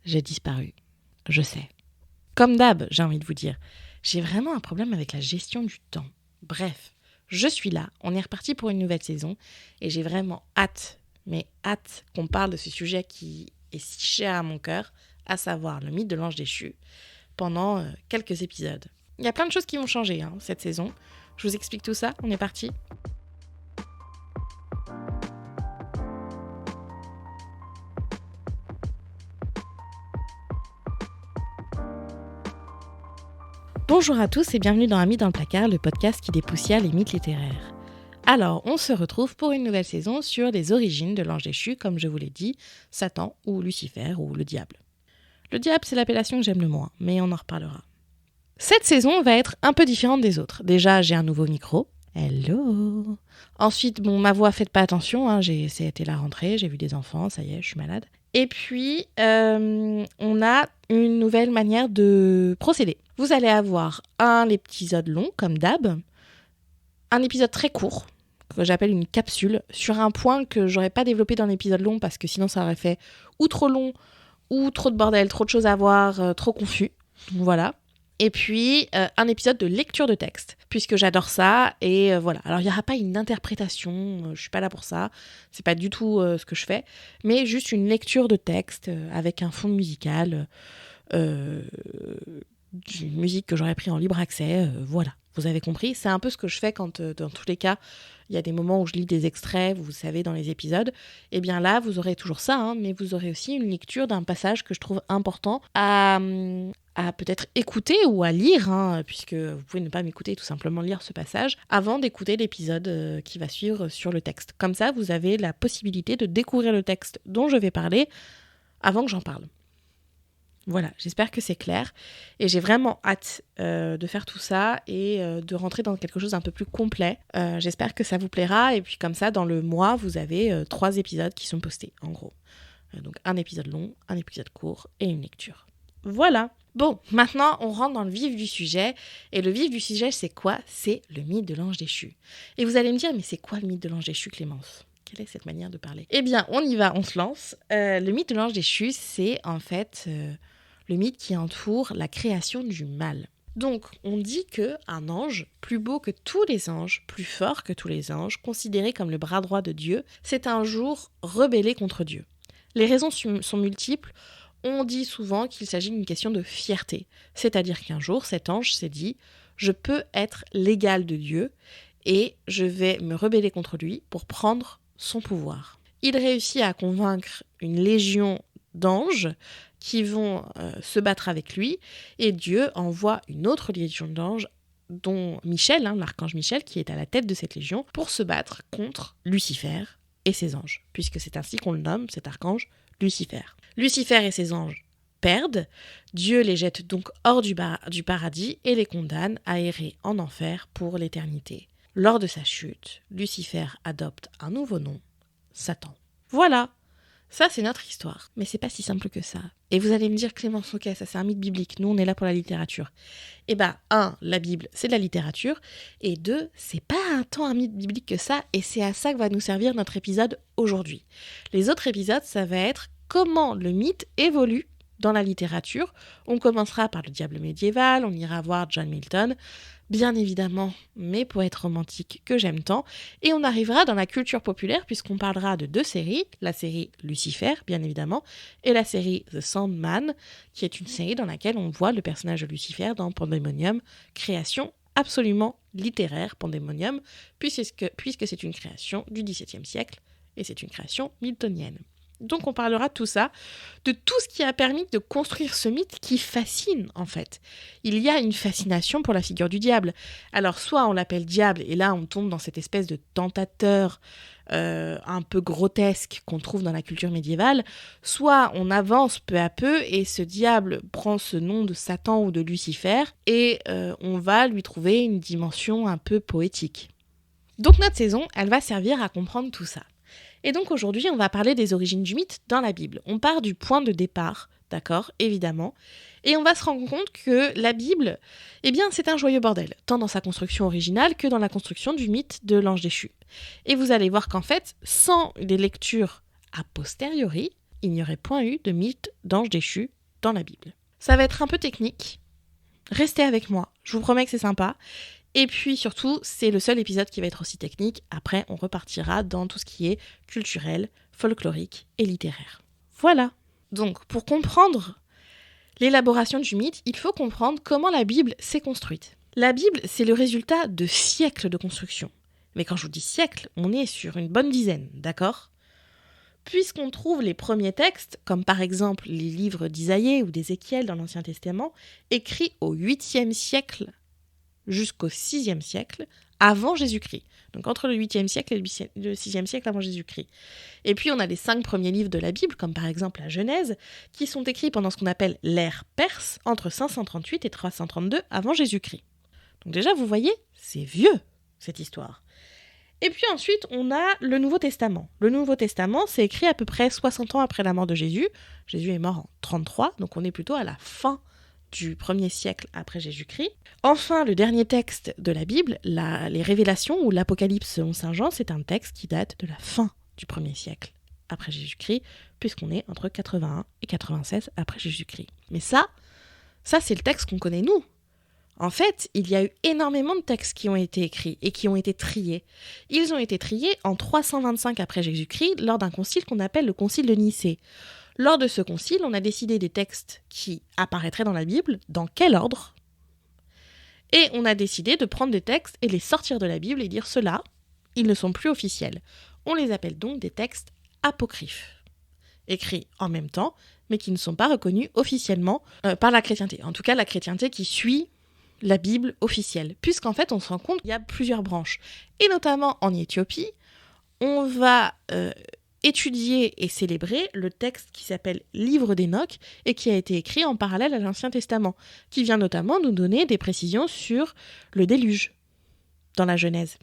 j'ai disparu. Je sais. Comme d'hab, j'ai envie de vous dire, j'ai vraiment un problème avec la gestion du temps. Bref, je suis là, on est reparti pour une nouvelle saison et j'ai vraiment hâte, mais hâte qu'on parle de ce sujet qui est si cher à mon cœur, à savoir le mythe de l'ange déchu, pendant quelques épisodes. Il y a plein de choses qui vont changer cette saison. Je vous explique tout ça, on est parti. Bonjour à tous et bienvenue dans Amis dans le placard, le podcast qui dépoussière les mythes littéraires. Alors, on se retrouve pour une nouvelle saison sur les origines de l'ange déchu, comme je vous l'ai dit, Satan ou Lucifer ou le diable. Le diable, c'est l'appellation que j'aime le moins, mais on en reparlera. Cette saison va être un peu différente des autres. Déjà, j'ai un nouveau micro. Hello. Ensuite, ma voix, faites pas attention, c'était la rentrée, j'ai vu des enfants, ça y est, je suis malade. Et puis, on a une nouvelle manière de procéder. Vous allez avoir un épisode long, comme d'hab, un épisode très court, que j'appelle une capsule, sur un point que j'aurais pas développé dans l'épisode long, parce que sinon ça aurait fait ou trop long, ou trop de bordel, trop de choses à voir, trop confus. Voilà. Et puis, un épisode de lecture de texte, puisque j'adore ça, et voilà. Alors, il n'y aura pas une interprétation, je suis pas là pour ça, c'est pas du tout ce que je fais, mais juste une lecture de texte avec un fond musical, une musique que j'aurais pris en libre accès, voilà. Vous avez compris, c'est un peu ce que je fais quand, dans tous les cas, il y a des moments où je lis des extraits, vous savez, dans les épisodes. Et bien là, vous aurez toujours ça, mais vous aurez aussi une lecture d'un passage que je trouve important à peut-être écouter ou à lire, puisque vous pouvez ne pas m'écouter, tout simplement lire ce passage, avant d'écouter l'épisode qui va suivre sur le texte. Comme ça, vous avez la possibilité de découvrir le texte dont je vais parler avant que j'en parle. Voilà, j'espère que c'est clair. Et j'ai vraiment hâte de faire tout ça et de rentrer dans quelque chose d'un peu plus complet. J'espère que ça vous plaira. Et puis comme ça, dans le mois, vous avez 3 épisodes qui sont postés, en gros. Donc un épisode long, un épisode court et une lecture. Voilà. Bon, maintenant, on rentre dans le vif du sujet. Et le vif du sujet, c'est quoi ? C'est le mythe de l'ange déchu. Et vous allez me dire, mais c'est quoi le mythe de l'ange déchu, Clémence ? Quelle est cette manière de parler ? Eh bien, on y va, on se lance. Le mythe de l'ange déchu, c'est en fait le mythe qui entoure la création du mal. Donc, on dit qu'un ange, plus beau que tous les anges, plus fort que tous les anges, considéré comme le bras droit de Dieu, s'est un jour rebellé contre Dieu. Les raisons sont multiples. On dit souvent qu'il s'agit d'une question de fierté. C'est-à-dire qu'un jour, cet ange s'est dit « Je peux être l'égal de Dieu et je vais me rebeller contre lui pour prendre son pouvoir. » Il réussit à convaincre une légion d'anges qui vont se battre avec lui, et Dieu envoie une autre légion d'anges, dont Michel, l'archange Michel, qui est à la tête de cette légion, pour se battre contre Lucifer et ses anges, puisque c'est ainsi qu'on le nomme, cet archange, Lucifer. Lucifer et ses anges perdent, Dieu les jette donc hors du paradis et les condamne à errer en enfer pour l'éternité. Lors de sa chute, Lucifer adopte un nouveau nom, Satan. Voilà. Ça, c'est notre histoire. Mais c'est pas si simple que ça. Et vous allez me dire, Clémence, ok, ça c'est un mythe biblique. Nous, on est là pour la littérature. Eh ben, 1, la Bible, c'est de la littérature. Et 2, c'est pas tant un mythe biblique que ça. Et c'est à ça que va nous servir notre épisode aujourd'hui. Les autres épisodes, ça va être comment le mythe évolue dans la littérature. On commencera par le diable médiéval, on ira voir John Milton, bien évidemment mes poètes romantiques que j'aime tant, et on arrivera dans la culture populaire puisqu'on parlera de 2 séries, la série Lucifer, bien évidemment, et la série The Sandman, qui est une série dans laquelle on voit le personnage de Lucifer dans Pandemonium, création absolument littéraire, Pandemonium, puisque c'est une création du XVIIe siècle, et c'est une création miltonienne. Donc on parlera de tout ça, de tout ce qui a permis de construire ce mythe qui fascine en fait. Il y a une fascination pour la figure du diable. Alors soit on l'appelle diable et là on tombe dans cette espèce de tentateur un peu grotesque qu'on trouve dans la culture médiévale, soit on avance peu à peu et ce diable prend ce nom de Satan ou de Lucifer et on va lui trouver une dimension un peu poétique. Donc notre saison, elle va servir à comprendre tout ça. Et donc aujourd'hui, on va parler des origines du mythe dans la Bible. On part du point de départ, d'accord, évidemment, et on va se rendre compte que la Bible, eh bien, c'est un joyeux bordel, tant dans sa construction originale que dans la construction du mythe de l'ange déchu. Et vous allez voir qu'en fait, sans les lectures a posteriori, il n'y aurait point eu de mythe d'ange déchu dans la Bible. Ça va être un peu technique. Restez avec moi, je vous promets que c'est sympa. Et puis surtout, c'est le seul épisode qui va être aussi technique. Après, on repartira dans tout ce qui est culturel, folklorique et littéraire. Voilà. Donc, pour comprendre l'élaboration du mythe, il faut comprendre comment la Bible s'est construite. La Bible, c'est le résultat de siècles de construction. Mais quand je vous dis siècles, on est sur une bonne dizaine, d'accord ? Puisqu'on trouve les premiers textes, comme par exemple les livres d'Isaïe ou d'Ézéchiel dans l'Ancien Testament, écrits au 8e siècle jusqu'au 6e siècle avant Jésus-Christ. Donc entre le 8e siècle et le 6e siècle avant Jésus-Christ. Et puis on a les 5 premiers livres de la Bible, comme par exemple la Genèse, qui sont écrits pendant ce qu'on appelle l'ère perse, entre 538 et 332 avant Jésus-Christ. Donc déjà, vous voyez, c'est vieux, cette histoire. Et puis ensuite, on a le Nouveau Testament. Le Nouveau Testament, c'est écrit à peu près 60 ans après la mort de Jésus. Jésus est mort en 33, donc on est plutôt à la fin du 1er siècle après Jésus-Christ. Enfin, le dernier texte de la Bible, les Révélations ou l'Apocalypse selon Saint Jean, c'est un texte qui date de la fin du 1er siècle après Jésus-Christ, puisqu'on est entre 81 et 96 après Jésus-Christ. Mais ça c'est le texte qu'on connaît nous. En fait, il y a eu énormément de textes qui ont été écrits et qui ont été triés. Ils ont été triés en 325 après Jésus-Christ lors d'un concile qu'on appelle le concile de Nicée. Lors de ce concile, on a décidé des textes qui apparaîtraient dans la Bible, dans quel ordre, et on a décidé de prendre des textes et les sortir de la Bible et dire ceux-là, ils ne sont plus officiels. On les appelle donc des textes apocryphes, écrits en même temps, mais qui ne sont pas reconnus officiellement par la chrétienté. En tout cas, la chrétienté qui suit la Bible officielle, puisqu'en fait, on se rend compte qu'il y a plusieurs branches. Et notamment en Éthiopie, on va étudier et célébrer le texte qui s'appelle Livre d'Enoch et qui a été écrit en parallèle à l'Ancien Testament, qui vient notamment nous donner des précisions sur le déluge dans la Genèse.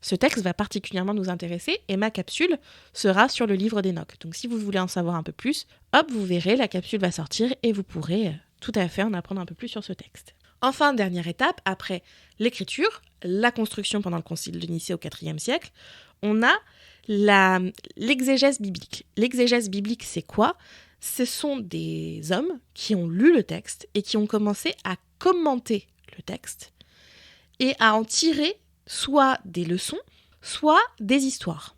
Ce texte va particulièrement nous intéresser et ma capsule sera sur le Livre d'Enoch. Donc si vous voulez en savoir un peu plus, hop, vous verrez, la capsule va sortir et vous pourrez tout à fait en apprendre un peu plus sur ce texte. Enfin, dernière étape, après l'écriture, la construction pendant le concile de Nicée au IVe siècle, on a l'exégèse biblique. L'exégèse biblique, c'est quoi ? Ce sont des hommes qui ont lu le texte et qui ont commencé à commenter le texte et à en tirer soit des leçons, soit des histoires.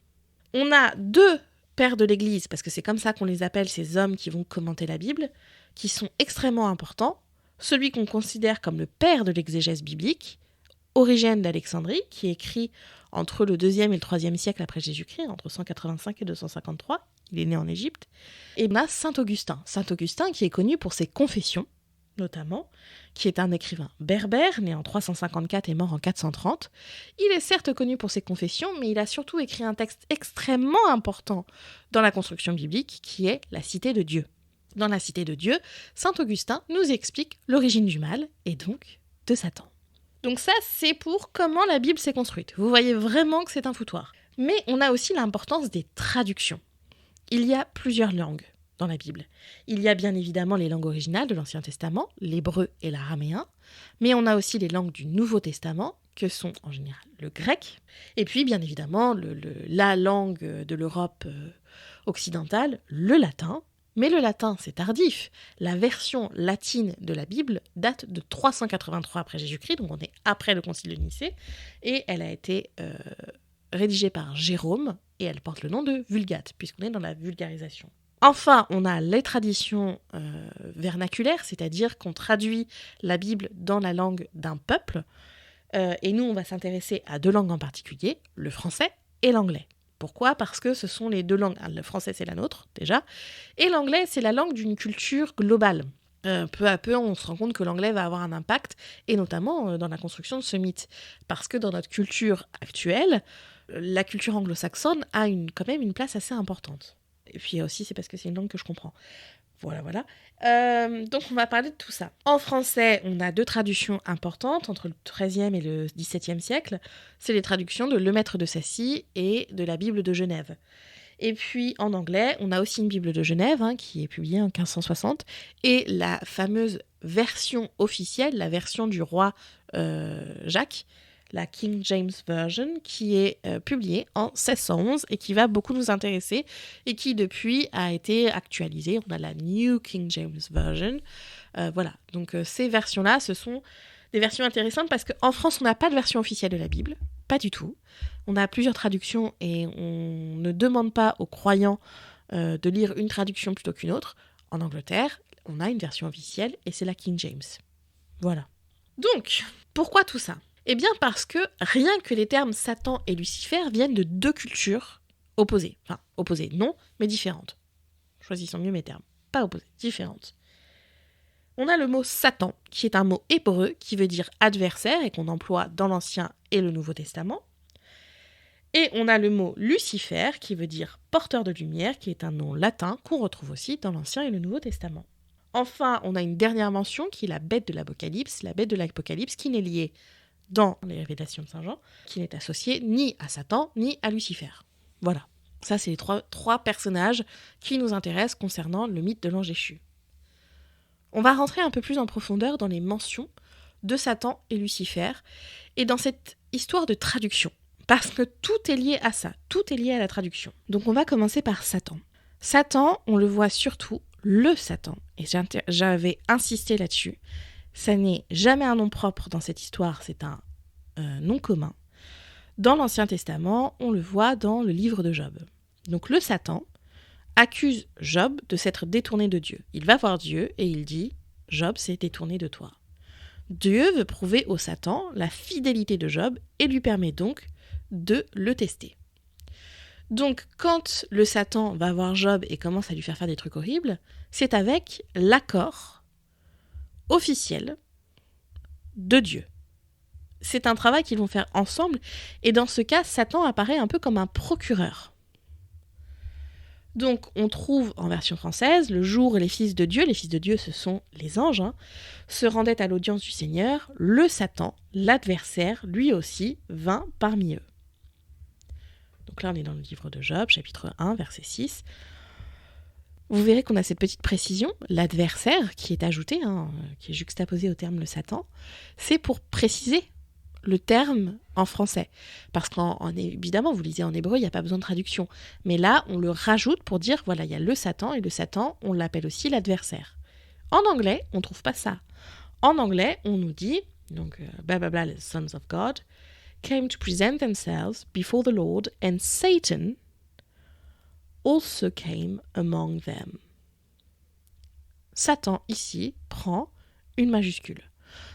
On a 2 pères de l'Église, parce que c'est comme ça qu'on les appelle, ces hommes qui vont commenter la Bible, qui sont extrêmement importants. Celui qu'on considère comme le père de l'exégèse biblique, Origène d'Alexandrie, qui écrit entre le 2e et le 3e siècle après Jésus-Christ, entre 185 et 253, il est né en Égypte. Et on a Saint Augustin. Saint Augustin qui est connu pour ses confessions, notamment, qui est un écrivain berbère, né en 354 et mort en 430. Il est certes connu pour ses confessions, mais il a surtout écrit un texte extrêmement important dans la construction biblique, qui est la Cité de Dieu. Dans la Cité de Dieu, Saint Augustin nous explique l'origine du mal, et donc de Satan. Donc ça, c'est pour comment la Bible s'est construite. Vous voyez vraiment que c'est un foutoir. Mais on a aussi l'importance des traductions. Il y a plusieurs langues dans la Bible. Il y a bien évidemment les langues originales de l'Ancien Testament, l'hébreu et l'araméen, mais on a aussi les langues du Nouveau Testament, que sont en général le grec, et puis bien évidemment la langue de l'Europe occidentale, le latin. Mais le latin, c'est tardif. La version latine de la Bible date de 383 après Jésus-Christ, donc on est après le concile de Nicée, et elle a été rédigée par Jérôme, et elle porte le nom de Vulgate, puisqu'on est dans la vulgarisation. Enfin, on a les traditions vernaculaires, c'est-à-dire qu'on traduit la Bible dans la langue d'un peuple, et nous, on va s'intéresser à 2 langues en particulier, le français et l'anglais. Pourquoi ? Parce que ce sont les 2 langues. Le français, c'est la nôtre, déjà. Et l'anglais, c'est la langue d'une culture globale. Peu à peu, on se rend compte que l'anglais va avoir un impact, et notamment dans la construction de ce mythe. Parce que dans notre culture actuelle, la culture anglo-saxonne a quand même une place assez importante. Et puis aussi, c'est parce que c'est une langue que je comprends. Voilà. Donc, on va parler de tout ça. En français, on a 2 traductions importantes entre le XIIIe et le XVIIe siècle. C'est les traductions de Le Maître de Sacy et de la Bible de Genève. Et puis, en anglais, on a aussi une Bible de Genève, qui est publiée en 1560, et la fameuse version officielle, la version du roi Jacques, la King James Version, qui est publiée en 1611 et qui va beaucoup nous intéresser et qui depuis a été actualisée. On a la New King James Version. Voilà, donc ces versions-là, ce sont des versions intéressantes parce qu'en France, on n'a pas de version officielle de la Bible, pas du tout. On a plusieurs traductions et on ne demande pas aux croyants de lire une traduction plutôt qu'une autre. En Angleterre, on a une version officielle et c'est la King James. Voilà. Donc, pourquoi tout ça ? Eh bien parce que rien que les termes Satan et Lucifer viennent de deux cultures opposées. Enfin, opposées, non, mais différentes. Choisissons mieux mes termes. Pas opposées, différentes. On a le mot Satan, qui est un mot hébreu qui veut dire adversaire et qu'on emploie dans l'Ancien et le Nouveau Testament. Et on a le mot Lucifer, qui veut dire porteur de lumière, qui est un nom latin qu'on retrouve aussi dans l'Ancien et le Nouveau Testament. Enfin, on a une dernière mention qui est la bête de l'Apocalypse. La bête de l'Apocalypse qui n'est liée dans les révélations de Saint Jean, qui n'est associée ni à Satan ni à Lucifer. Voilà. Ça, c'est les trois personnages qui nous intéressent concernant le mythe de l'ange déchu. On va rentrer un peu plus en profondeur dans les mentions de Satan et Lucifer et dans cette histoire de traduction. Parce que tout est lié à ça, tout est lié à la traduction. Donc on va commencer par Satan. Satan, on le voit surtout, le Satan, et j'avais insisté là-dessus, ça n'est jamais un nom propre dans cette histoire, c'est un nom commun. Dans l'Ancien Testament, on le voit dans le livre de Job. Donc le Satan accuse Job de s'être détourné de Dieu. Il va voir Dieu et il dit « Job s'est détourné de toi ». Dieu veut prouver au Satan la fidélité de Job et lui permet donc de le tester. Donc, quand le Satan va voir Job et commence à lui faire des trucs horribles, c'est avec l'accord officiel de Dieu. C'est un travail qu'ils vont faire ensemble, et dans ce cas, Satan apparaît un peu comme un procureur. Donc, on trouve en version française, le jour où les fils de Dieu ce sont les anges, se rendaient à l'audience du Seigneur, le Satan, l'adversaire, lui aussi, vint parmi eux. Donc là, on est dans le livre de Job, chapitre 1, verset 6. Vous verrez qu'on a cette petite précision, l'adversaire qui est ajouté, qui est juxtaposé au terme le Satan, c'est pour préciser le terme en français. Parce qu'évidemment, vous lisez en hébreu, il n'y a pas besoin de traduction. Mais là, on le rajoute pour dire, voilà, il y a le Satan, et le Satan, on l'appelle aussi l'adversaire. En anglais, on ne trouve pas ça. En anglais, on nous dit, donc, blablabla, les sons of God, came to present themselves before the Lord, and Satan also came among them. Satan, ici, prend une majuscule.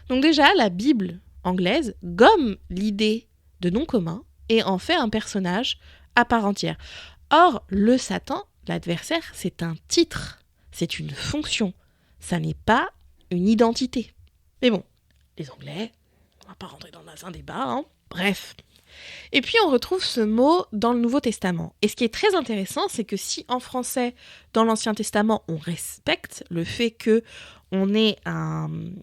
Donc déjà, la Bible anglaise gomme l'idée de nom commun et en fait un personnage à part entière. Or, le Satan, l'adversaire, c'est un titre, c'est une fonction, ça n'est pas une identité. Mais bon, les Anglais, on va pas rentrer dans un débat, Bref. Et puis on retrouve ce mot dans le Nouveau Testament. Et ce qui est très intéressant, c'est que si en français, dans l'Ancien Testament, on respecte le fait que on ait une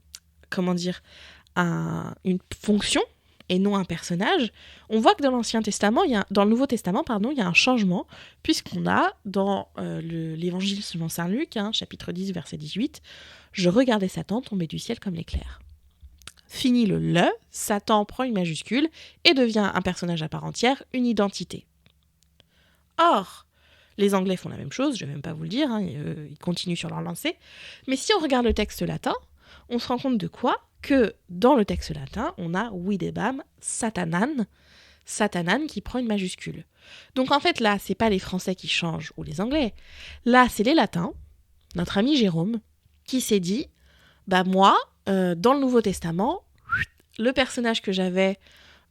fonction et non un personnage, on voit que dans dans le Nouveau Testament, il y a un changement, puisqu'on a dans l'Évangile selon saint Luc, chapitre 10, verset 18, « Je regardais Satan tomber du ciel comme l'éclair ». Fini le « Satan prend une majuscule et devient un personnage à part entière, une identité. Or, les Anglais font la même chose, je ne vais même pas vous le dire, ils continuent sur leur lancée, mais si on regarde le texte latin, on se rend compte de quoi ? Que dans le texte latin, on a videbam satanan qui prend une majuscule. Donc en fait là, c'est pas les Français qui changent ou les Anglais, là c'est les Latins, notre ami Jérôme, qui s'est dit, moi, dans le Nouveau Testament, le personnage que j'avais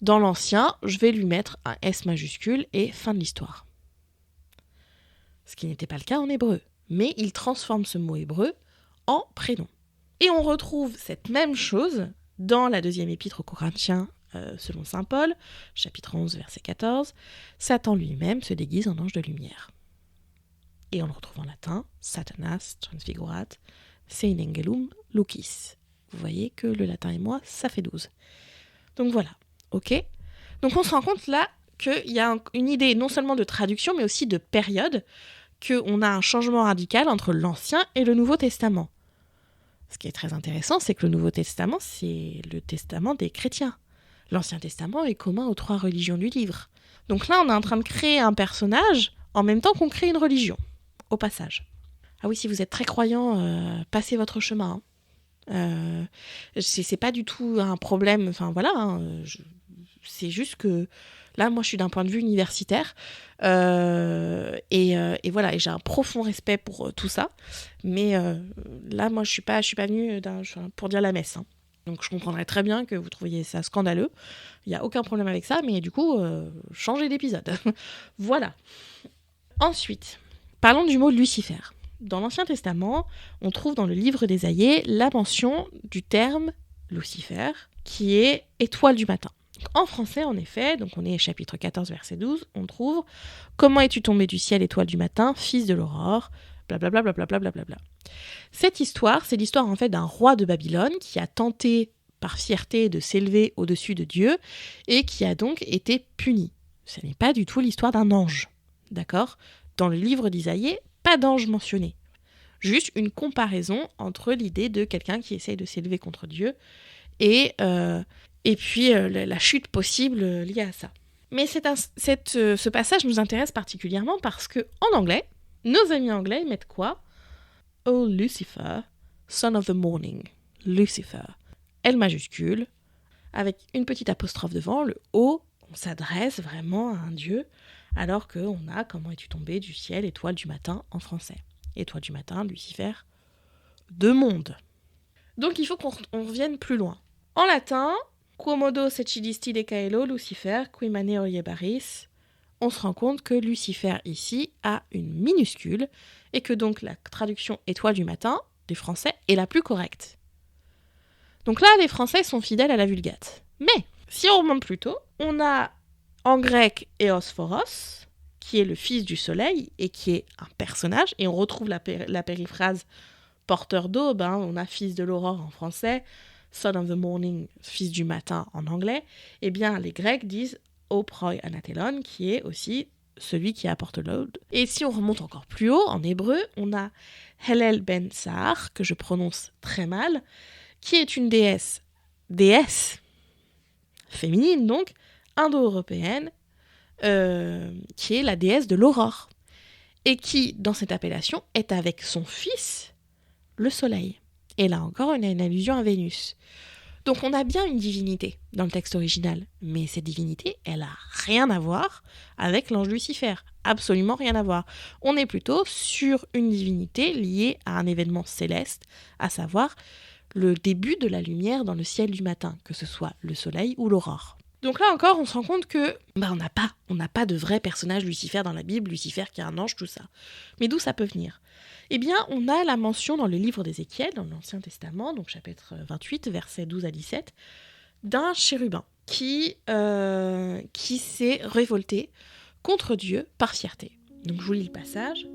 dans l'Ancien, je vais lui mettre un S majuscule et fin de l'histoire. Ce qui n'était pas le cas en hébreu. Mais il transforme ce mot hébreu en prénom. Et on retrouve cette même chose dans la deuxième épître aux Corinthiens, selon saint Paul, chapitre 11, verset 14. Satan lui-même se déguise en ange de lumière. Et on le retrouve en latin, Satanas transfigurat, sein angelum lucis. Vous voyez que le latin et moi, ça fait 12. Donc voilà, ok ? Donc on se rend compte là qu'il y a une idée non seulement de traduction, mais aussi de période, qu'on a un changement radical entre l'Ancien et le Nouveau Testament. Ce qui est très intéressant, c'est que le Nouveau Testament, c'est le testament des chrétiens. L'Ancien Testament est commun aux 3 religions du livre. Donc là, on est en train de créer un personnage en même temps qu'on crée une religion, au passage. Ah oui, si vous êtes très croyant, passez votre chemin. C'est pas du tout un problème, enfin voilà, c'est juste que là, moi, je suis d'un point de vue universitaire, et voilà, et j'ai un profond respect pour tout ça, mais là, moi, je suis pas venue pour dire la messe. Donc, je comprendrais très bien que vous trouviez ça scandaleux. Il n'y a aucun problème avec ça, mais du coup, changez d'épisode. Voilà. Ensuite, parlons du mot Lucifer. Dans l'Ancien Testament, on trouve dans le livre d'Ésaïe la mention du terme Lucifer, qui est étoile du matin. En français, en effet, donc on est chapitre 14, verset 12, on trouve « Comment es-tu tombé du ciel, étoile du matin, fils de l'aurore ?» blablabla, blablabla, blablabla. Cette histoire, c'est l'histoire en fait d'un roi de Babylone qui a tenté par fierté de s'élever au-dessus de Dieu et qui a donc été puni. Ce n'est pas du tout l'histoire d'un ange, d'accord ? Dans le livre d'Isaïe, pas d'ange mentionné. Juste une comparaison entre l'idée de quelqu'un qui essaye de s'élever contre Dieu et puis la chute possible liée à ça. Mais ce passage nous intéresse particulièrement parce que en anglais, nos amis anglais mettent quoi ? Oh Lucifer, son of the morning. Lucifer. L majuscule, avec une petite apostrophe devant, le O, on s'adresse vraiment à un dieu, alors qu'on a comment es-tu tombé du ciel, étoile du matin en français. Étoile du matin, Lucifer, deux mondes. Donc il faut qu'on revienne plus loin. En latin, quomodo secilisti de caelo Lucifer, qui mane oriebaris, on se rend compte que Lucifer ici a une minuscule et que donc la traduction étoile du matin du français est la plus correcte. Donc là, les Français sont fidèles à la Vulgate. Mais si on remonte plus tôt, on a en grec Eosphoros, qui est le fils du soleil et qui est un personnage, et on retrouve la périphrase porteur d'aube, on a fils de l'aurore en français, son of the morning, fils du matin en anglais, eh bien les Grecs disent O proi anatelon, qui est aussi celui qui apporte l'aube. Et si on remonte encore plus haut, en hébreu, on a Hellel ben Sahar, que je prononce très mal, qui est une déesse féminine donc, indo-européenne, qui est la déesse de l'aurore, et qui, dans cette appellation, est avec son fils, le soleil. Et là encore, on a une allusion à Vénus. Donc on a bien une divinité dans le texte original, mais cette divinité, elle a rien à voir avec l'ange Lucifer, absolument rien à voir. On est plutôt sur une divinité liée à un événement céleste, à savoir le début de la lumière dans le ciel du matin, que ce soit le soleil ou l'aurore. Donc là encore, on se rend compte que on n'a pas de vrai personnage Lucifer dans la Bible, Lucifer qui est un ange, tout ça. Mais d'où ça peut venir ? Eh bien, on a la mention dans le livre d'Ézéchiel, dans l'Ancien Testament, donc chapitre 28, versets 12 à 17, d'un chérubin qui s'est révolté contre Dieu par fierté. Donc je vous lis le passage.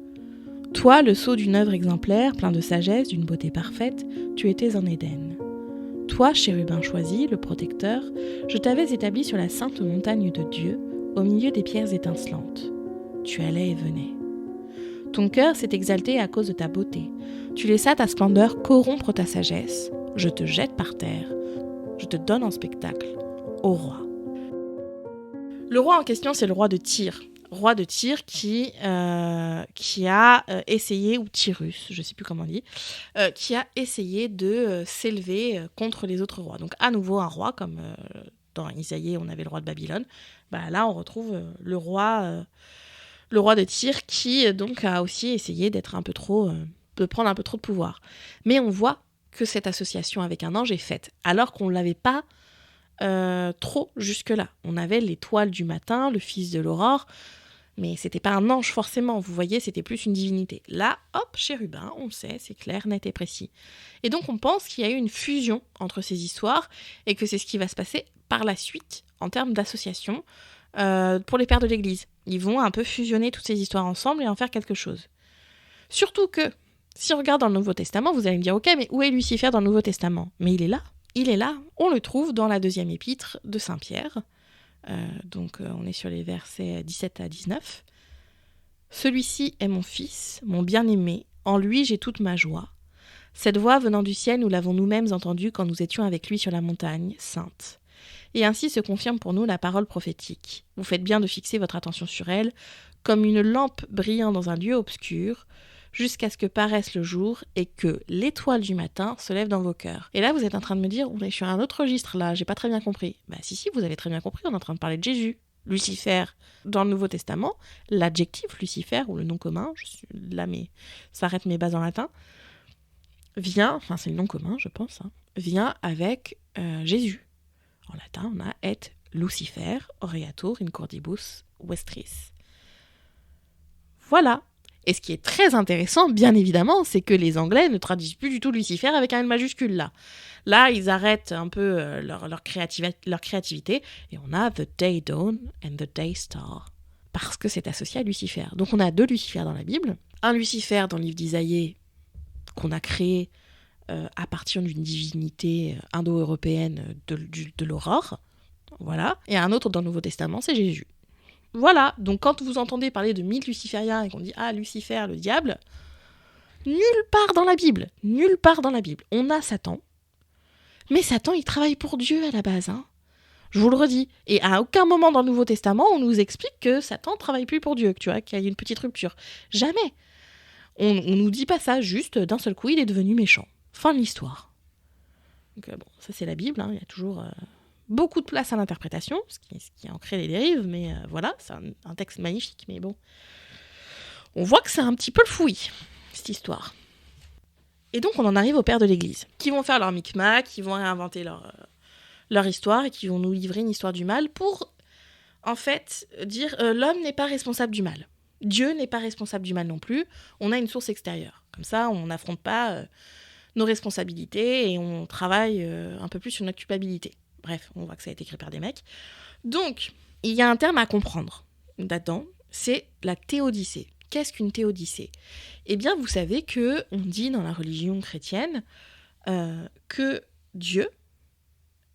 « Toi, le sceau d'une œuvre exemplaire, plein de sagesse, d'une beauté parfaite, tu étais en Éden. Toi, chérubin choisi, le protecteur, je t'avais établi sur la sainte montagne de Dieu, au milieu des pierres étincelantes. Tu allais et venais. Ton cœur s'est exalté à cause de ta beauté. Tu laissas ta splendeur corrompre ta sagesse. Je te jette par terre. Je te donne en spectacle, ô roi. » Le roi en question, c'est le roi de Tyr. Roi de Tyr qui a essayé, ou Tyrus, je ne sais plus comment on dit, qui a essayé de s'élever contre les autres rois. Donc à nouveau un roi, comme dans Isaïe on avait le roi de Babylone. Là on retrouve le roi de Tyr qui donc a aussi essayé d'être un peu trop, de prendre un peu trop de pouvoir. Mais on voit que cette association avec un ange est faite, alors qu'on ne l'avait pas trop jusque-là. On avait l'étoile du matin, le fils de l'aurore, mais c'était pas un ange forcément, vous voyez, c'était plus une divinité. Là, hop, chérubin, on le sait, c'est clair, net et précis. Et donc on pense qu'il y a eu une fusion entre ces histoires et que c'est ce qui va se passer par la suite en termes d'association pour les pères de l'Église. Ils vont un peu fusionner toutes ces histoires ensemble et en faire quelque chose. Surtout que, si on regarde dans le Nouveau Testament, vous allez me dire, ok, mais où est Lucifer dans le Nouveau Testament ? Mais il est là. Il est là. On le trouve dans la 2e épître de Saint Pierre. Donc on est sur les versets 17 à 19. « Celui-ci est mon fils, mon bien-aimé, en lui j'ai toute ma joie. Cette voix venant du ciel, nous l'avons nous-mêmes entendue quand nous étions avec lui sur la montagne sainte. Et ainsi se confirme pour nous la parole prophétique. Vous faites bien de fixer votre attention sur elle, comme une lampe brillant dans un lieu obscur, jusqu'à ce que paraisse le jour et que l'étoile du matin se lève dans vos cœurs. Et là, vous êtes en train de me dire, on est sur un autre registre là, j'ai pas très bien compris. Bah si, vous avez très bien compris, on est en train de parler de Jésus. Lucifer, dans le Nouveau Testament, l'adjectif Lucifer, ou le nom commun, je suis là, mais ça arrête mes bases en latin, vient, enfin c'est le nom commun, je pense, vient avec Jésus. En latin, on a et Lucifer, aureatur in cordibus vestris. Voilà. Et ce qui est très intéressant, bien évidemment, c'est que les Anglais ne traduisent plus du tout Lucifer avec un L majuscule là. Là, ils arrêtent un peu leur créativité et on a The Day Dawn and the Day Star. Parce que c'est associé à Lucifer. Donc on a 2 Lucifers dans la Bible. Un Lucifer dans le livre d'Isaïe qu'on a créé à partir d'une divinité indo-européenne de l'aurore. Voilà. Et un autre dans le Nouveau Testament, c'est Jésus. Voilà, donc quand vous entendez parler de mythe luciférien et qu'on dit « Ah, Lucifer, le diable », nulle part dans la Bible. On a Satan, mais Satan, il travaille pour Dieu à la base. Je vous le redis. Et à aucun moment dans le Nouveau Testament, on nous explique que Satan travaille plus pour Dieu, qu'il y a une petite rupture. Jamais. On nous dit pas ça, juste d'un seul coup, il est devenu méchant. Fin de l'histoire. Donc bon, ça c'est la Bible, il y a toujours... beaucoup de place à l'interprétation, ce qui en crée les dérives, mais voilà, c'est un texte magnifique, mais bon. On voit que c'est un petit peu le fouillis, cette histoire. Et donc on en arrive aux pères de l'Église, qui vont faire leur micmac, qui vont réinventer leur histoire, et qui vont nous livrer une histoire du mal pour, en fait, dire l'homme n'est pas responsable du mal. Dieu n'est pas responsable du mal non plus, on a une source extérieure. Comme ça, on n'affronte pas nos responsabilités, et on travaille un peu plus sur notre culpabilité. Bref, on voit que ça a été écrit par des mecs. Donc, il y a un terme à comprendre là-dedans, c'est la théodicée. Qu'est-ce qu'une théodicée ? Eh bien, vous savez qu'on dit dans la religion chrétienne que Dieu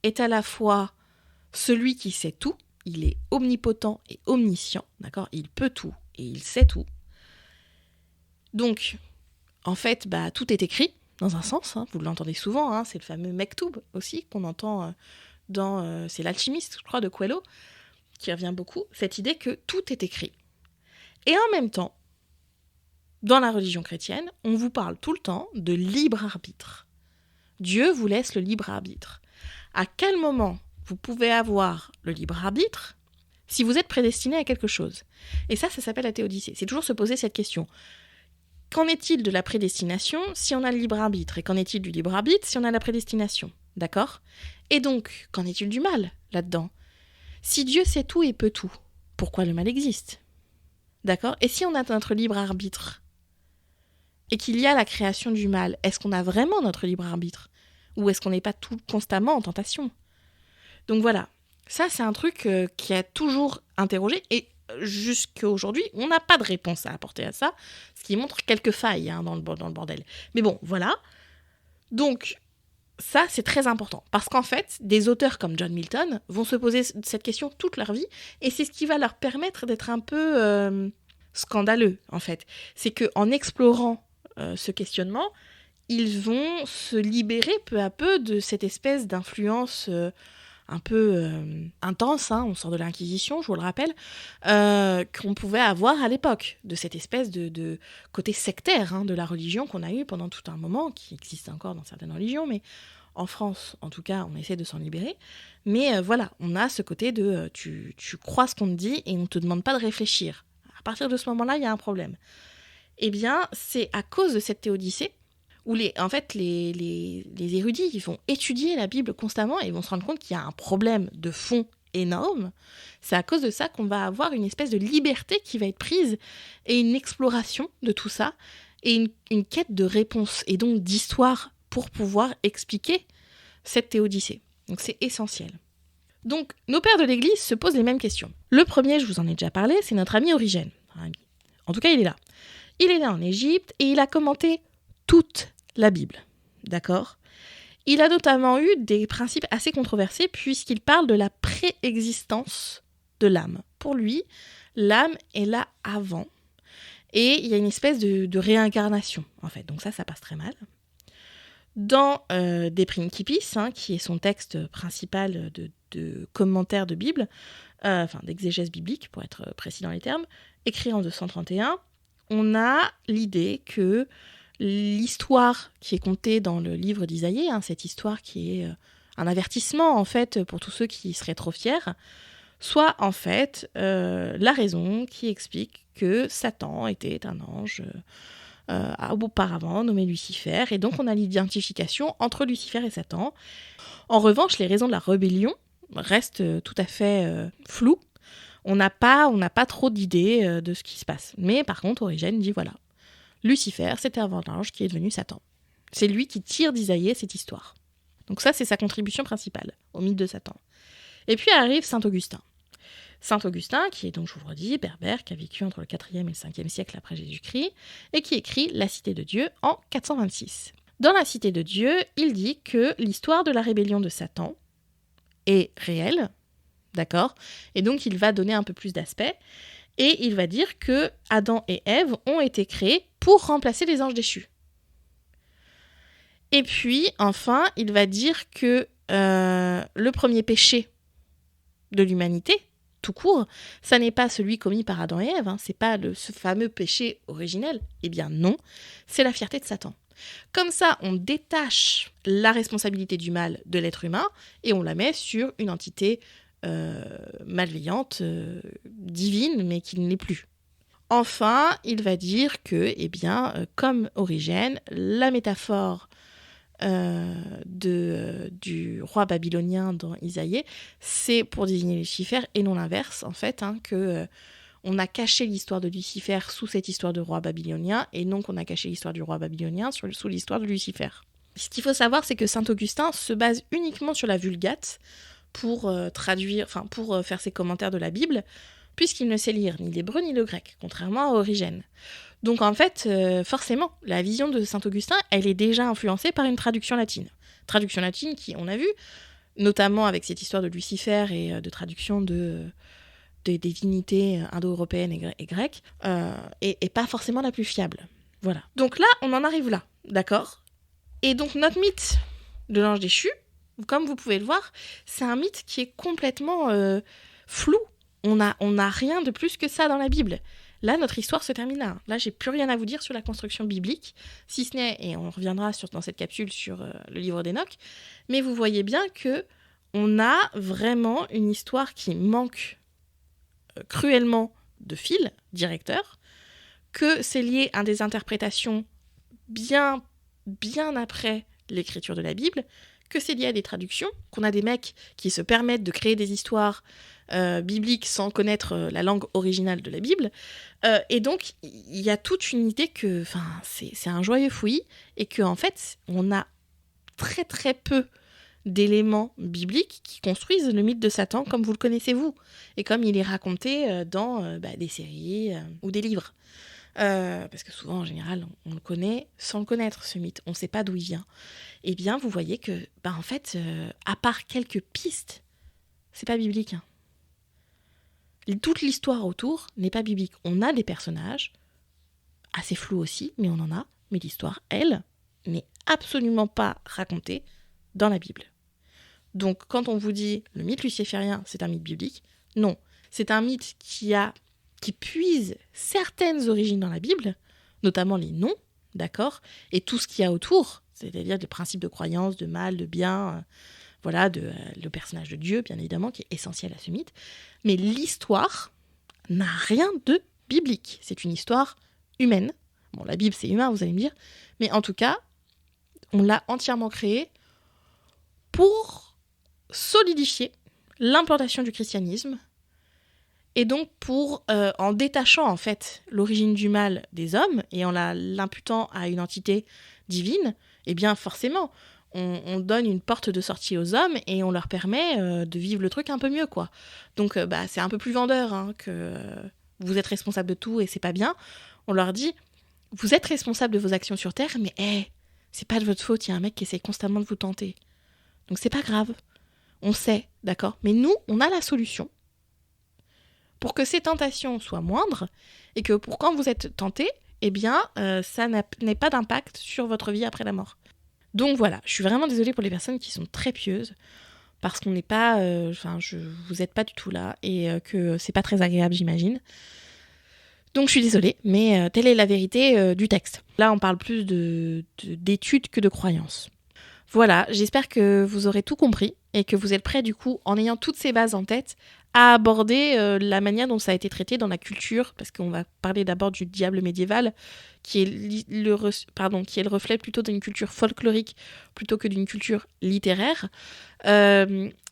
est à la fois celui qui sait tout, il est omnipotent et omniscient, d'accord ? Il peut tout et il sait tout. Donc, en fait, tout est écrit, dans un sens, vous l'entendez souvent, c'est le fameux Mektoub aussi, qu'on entend... c'est l'alchimiste, je crois, de Coelho, qui revient beaucoup, cette idée que tout est écrit. Et en même temps, dans la religion chrétienne, on vous parle tout le temps de libre arbitre. Dieu vous laisse le libre arbitre. À quel moment vous pouvez avoir le libre arbitre si vous êtes prédestiné à quelque chose ? Et ça s'appelle la théodicée. C'est toujours se poser cette question. Qu'en est-il de la prédestination si on a le libre arbitre ? Et qu'en est-il du libre arbitre si on a la prédestination ? D'accord ? Et donc, qu'en est-il du mal là-dedans ? Si Dieu sait tout et peut tout, pourquoi le mal existe ? D'accord ? Et si on a notre libre arbitre et qu'il y a la création du mal, est-ce qu'on a vraiment notre libre arbitre ? Ou est-ce qu'on n'est pas tout constamment en tentation ? Donc voilà, ça c'est un truc qui a toujours interrogé et jusqu'à aujourd'hui, on n'a pas de réponse à apporter à ça, ce qui montre quelques failles dans le bordel. Mais bon, voilà. Donc... ça, c'est très important, parce qu'en fait, des auteurs comme John Milton vont se poser cette question toute leur vie, et c'est ce qui va leur permettre d'être un peu scandaleux, en fait. C'est qu'en explorant ce questionnement, ils vont se libérer peu à peu de cette espèce d'influence un peu intense, on sort de l'Inquisition, je vous le rappelle, qu'on pouvait avoir à l'époque, de cette espèce de côté sectaire de la religion qu'on a eu pendant tout un moment, qui existe encore dans certaines religions, mais en France, en tout cas, on essaie de s'en libérer. Mais voilà, on a ce côté de tu crois ce qu'on te dit et on ne te demande pas de réfléchir. À partir de ce moment-là, il y a un problème. Eh bien, c'est à cause de cette théodicée où les érudits ils vont étudier la Bible constamment et ils vont se rendre compte qu'il y a un problème de fond énorme. C'est à cause de ça qu'on va avoir une espèce de liberté qui va être prise et une exploration de tout ça et une quête de réponse et donc d'histoire pour pouvoir expliquer cette théodicée. Donc c'est essentiel. Donc nos pères de l'Église se posent les mêmes questions. Le premier, je vous en ai déjà parlé, c'est notre ami Origène. En tout cas, il est là. Il est là en Égypte et il a commenté toute la Bible. D'accord ? Il a notamment eu des principes assez controversés puisqu'il parle de la préexistence de l'âme. Pour lui, l'âme est là avant et il y a une espèce de réincarnation, en fait. Donc ça passe très mal. Dans De Principiis, qui est son texte principal de commentaire de Bible, d'exégèse biblique, pour être précis dans les termes, écrit en 231, on a l'idée que l'histoire qui est contée dans le livre d'Isaïe, cette histoire qui est un avertissement en fait pour tous ceux qui seraient trop fiers, soit en fait la raison qui explique que Satan était un ange auparavant nommé Lucifer, et donc on a l'identification entre Lucifer et Satan. En revanche, les raisons de la rébellion restent tout à fait floues. On n'a pas trop d'idées de ce qui se passe. Mais par contre, Origène dit voilà, Lucifer, c'était un ange qui est devenu Satan. C'est lui qui tire d'Isaïe cette histoire. Donc ça, c'est sa contribution principale au mythe de Satan. Et puis arrive saint Augustin. Saint Augustin, qui est donc, je vous le redis, berbère, qui a vécu entre le 4e et le 5e siècle après Jésus-Christ, et qui écrit La Cité de Dieu en 426. Dans La Cité de Dieu, il dit que l'histoire de la rébellion de Satan est réelle, d'accord ? Et donc il va donner un peu plus d'aspect, et il va dire que Adam et Ève ont été créés pour remplacer les anges déchus. Et puis, enfin, il va dire que le premier péché de l'humanité, tout court, ça n'est pas celui commis par Adam et Ève, c'est pas ce fameux péché originel. Eh bien non, c'est la fierté de Satan. Comme ça, on détache la responsabilité du mal de l'être humain et on la met sur une entité malveillante, divine, mais qui ne l'est plus. Enfin, il va dire que, comme Origène, la métaphore du roi babylonien dans Isaïe, c'est pour désigner Lucifer et non l'inverse, en fait, que on a caché l'histoire de Lucifer sous cette histoire de roi babylonien, et non qu'on a caché l'histoire du roi babylonien sous l'histoire de Lucifer. Ce qu'il faut savoir, c'est que saint Augustin se base uniquement sur la Vulgate pour faire ses commentaires de la Bible, puisqu'il ne sait lire ni l'hébreu ni le grec, contrairement à Origène. Donc en fait, forcément, la vision de saint Augustin, elle est déjà influencée par une traduction latine. Traduction latine qui, on a vu, notamment avec cette histoire de Lucifer et de traduction des divinités indo-européennes et grecques, est pas forcément la plus fiable. Voilà. Donc là, on en arrive là, d'accord ? Et donc notre mythe de l'ange déchu, comme vous pouvez le voir, c'est un mythe qui est complètement flou. On a rien de plus que ça dans la Bible. Là, notre histoire se termine là. Là, j'ai plus rien à vous dire sur la construction biblique, si ce n'est, et on reviendra dans cette capsule sur le livre d'Enoch, mais vous voyez bien que on a vraiment une histoire qui manque cruellement de fil directeur, que c'est lié à des interprétations bien après l'écriture de la Bible, que c'est lié à des traductions, qu'on a des mecs qui se permettent de créer des histoires bibliques sans connaître la langue originale de la Bible. Et donc, il y a toute une idée que c'est un joyeux fouillis et qu'en fait, on a très très peu d'éléments bibliques qui construisent le mythe de Satan comme vous le connaissez vous, et comme il est raconté dans des séries ou des livres. Parce que souvent, en général, on le connaît sans le connaître, ce mythe. On ne sait pas d'où il vient. Eh bien, vous voyez que, en fait, à part quelques pistes, c'est pas biblique. Toute l'histoire autour n'est pas biblique. On a des personnages, assez flous aussi, mais on en a. Mais l'histoire, elle, n'est absolument pas racontée dans la Bible. Donc, quand on vous dit le mythe luciférien, c'est un mythe biblique, non. C'est un mythe qui puise certaines origines dans la Bible, notamment les noms, d'accord, et tout ce qu'il y a autour, c'est-à-dire des principes de croyance, de mal, de bien, le personnage de Dieu, bien évidemment, qui est essentiel à ce mythe. Mais l'histoire n'a rien de biblique. C'est une histoire humaine. Bon, la Bible, c'est humain, vous allez me dire. Mais en tout cas, on l'a entièrement créée pour solidifier l'implantation du christianisme. Et donc, en détachant, en fait, l'origine du mal des hommes et en l'imputant à une entité divine, eh bien, forcément, on donne une porte de sortie aux hommes et on leur permet de vivre le truc un peu mieux, quoi. Donc, c'est un peu plus vendeur que vous êtes responsable de tout et c'est pas bien. On leur dit, vous êtes responsable de vos actions sur Terre, mais c'est pas de votre faute, il y a un mec qui essaie constamment de vous tenter. Donc, c'est pas grave. On sait, d'accord ? Mais nous, on a la solution pour que ces tentations soient moindres et que quand vous êtes tenté, eh bien, ça n'ait pas d'impact sur votre vie après la mort. Donc voilà, je suis vraiment désolée pour les personnes qui sont très pieuses, parce qu'on n'est pas... vous n'êtes pas du tout là, et que c'est pas très agréable, j'imagine. Donc je suis désolée, mais telle est la vérité du texte. Là, on parle plus d'études que de croyances. Voilà, j'espère que vous aurez tout compris et que vous êtes prêts, du coup, en ayant toutes ces bases en tête, à aborder la manière dont ça a été traité dans la culture, parce qu'on va parler d'abord du diable médiéval, qui est le reflet plutôt d'une culture folklorique plutôt que d'une culture littéraire.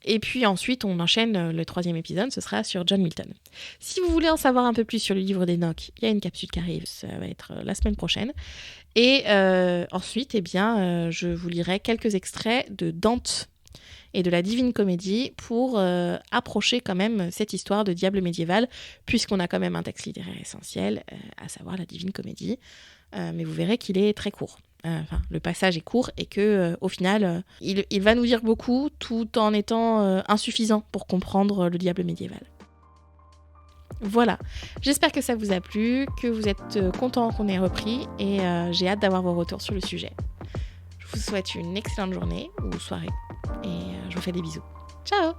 Et puis ensuite, on enchaîne le 3e épisode, ce sera sur John Milton. Si vous voulez en savoir un peu plus sur le livre d'Enoch, il y a une capsule qui arrive, ça va être la semaine prochaine. Et ensuite, je vous lirai quelques extraits de Dante et de la Divine Comédie pour approcher quand même cette histoire de diable médiéval, puisqu'on a quand même un texte littéraire essentiel, à savoir la Divine Comédie. Mais vous verrez qu'il est très court. Le passage est court et que au final, il va nous dire beaucoup tout en étant insuffisant pour comprendre le diable médiéval. Voilà, j'espère que ça vous a plu, que vous êtes contents qu'on ait repris et j'ai hâte d'avoir vos retours sur le sujet. Je vous souhaite une excellente journée ou soirée et je vous fais des bisous. Ciao!